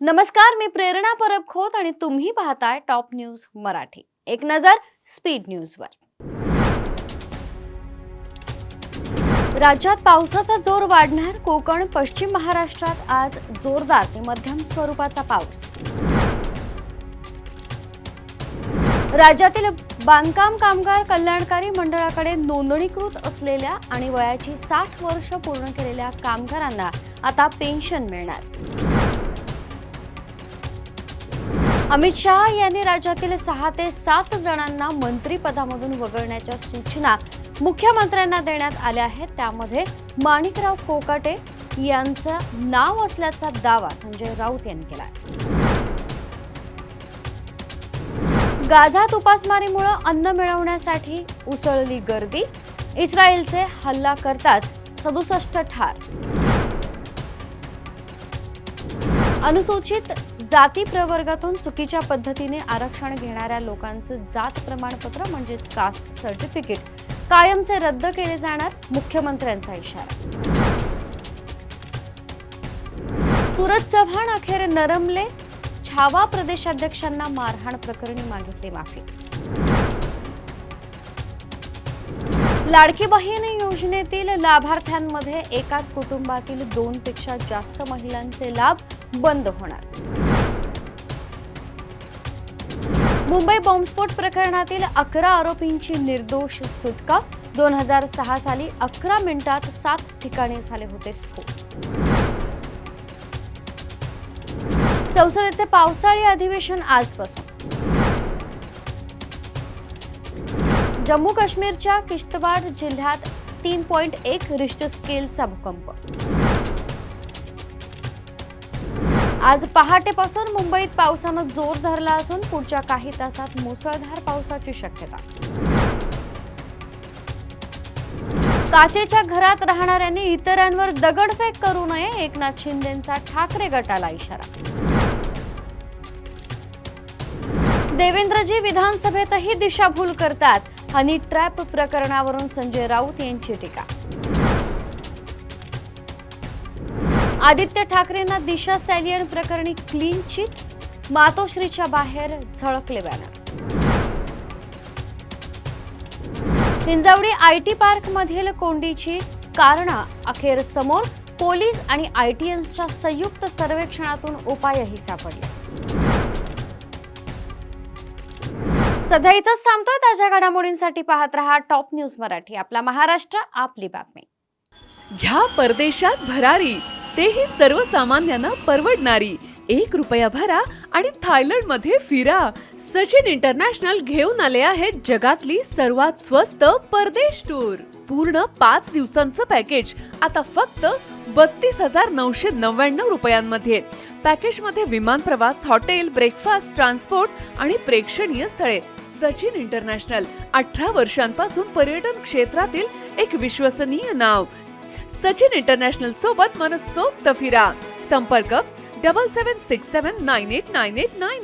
नमस्कार, मी प्रेरणा परब खोत आणि तुम्ही पाहताय टॉप न्यूज मराठी. एक नजर स्पीड न्यूजवर. राज्यात पावसाचा जोर वाढणार. कोकण पश्चिम महाराष्ट्रात आज जोरदार ते मध्यम स्वरूपाचा पाऊस. राज्यातील बांधकाम कामगार कल्याणकारी मंडळाकडे नोंदणीकृत असलेल्या आणि वयाची 60 वर्ष पूर्ण केलेल्या कामगारांना आता पेन्शन मिळणार. अमित शहा यांनी राज्यातील 6 ते 7 जणांना मंत्रिपदामधून वगळण्याच्या सूचना मुख्यमंत्र्यांना देण्यात आल्या आहेत. त्यामध्ये माणिकराव कोकाटे यांचं नाव असल्याचा दावा संजय राऊत यांनी केला. गाझात उपासमारीमुळे अन्न मिळवण्यासाठी उसळली गर्दी. इस्रायलचे हल्ला करताच 67 ठार. अनुसूचित जाती प्रवर्गातून चुकीच्या पद्धतीने आरक्षण घेणाऱ्या लोकांचं जात प्रमाणपत्र म्हणजेच कास्ट सर्टिफिकेट कायमचे रद्द केले जाणार. मुख्यमंत्र्यांचा इशारा. सूरज चव्हाण अखेर नरमले. छावा प्रदेशाध्यक्षांना मारहाण प्रकरणी मागितली माफी. लाडकी बहीण योजनेतील लाभार्थ्यांमध्ये एकाच कुटुंबातील 2 पेक्षा जास्त महिलांचे लाभ बंद होणार. मुंबई बॉम्बस्फोट प्रकरणातील 11 आरोपींची निर्दोष सुटका. 2006 साली 11 मिनिटात 7 ठिकाणी झाले होते स्फोट. संसदेचे पावसाळी अधिवेशन आजपासून. जम्मू काश्मीरच्या किश्तवाड जिल्ह्यात 3.1 रिश्टर स्केलचा भूकंप. आज पहाटेपासून मुंबईत पावसानं जोर धरला असून पुढच्या काही तासात मुसळधार पावसाची शक्यता. काचेच्या घरात राहणाऱ्यांनी इतरांवर दगडफेक करू नये. एकनाथ शिंदेंचा ठाकरे गटाला इशारा. देवेंद्रजी विधानसभेतही दिशाभूल करतात. हनी ट्रॅप प्रकरणावरून संजय राऊत यांची टीका. आदित्य ठाकरेंना दिशा सॅलियन प्रकरणी क्लीन चिट. मातोश्रीच्या बाहेर झळकले बॅनर. हिंजवडी आयटी पार्क मधील कोंडीची कारणं अखेर समोर. पोलीस आणि आयटीएनच्या संयुक्त सर्वेक्षणातून उपायही सापडले. सध्या इथंच थांबतोय. ताज्या घडामोडींसाठी पाहत रहा टॉप न्यूज मराठी. आपला महाराष्ट्र, आपली बातमी. घ्या परदेशात भरारी, तेही सर्वसामान्यांना परवडणारी. 1 रुपया भरा आणि थायलंडमध्ये फिरा. सचिन इंटरनॅशनल घेऊन आले आहेत जगातली सर्वात स्वस्त परदेश टूर. पूर्ण 5 दिवसांचं पॅकेज आता फक्त 32,999 रुपयांमध्ये. पॅकेजमध्ये विमान प्रवास, हॉटेल, ब्रेकफास्ट, ट्रान्सपोर्ट आणि प्रेक्षणीय स्थळे. सचिन इंटरनॅशनल 18 वर्षांपासून पर्यटन क्षेत्रातील एक विश्वसनीय नाव. सचिन इंटरनॅशनल सोबत मनसोक्त फिरा. संपर्क 7767989898.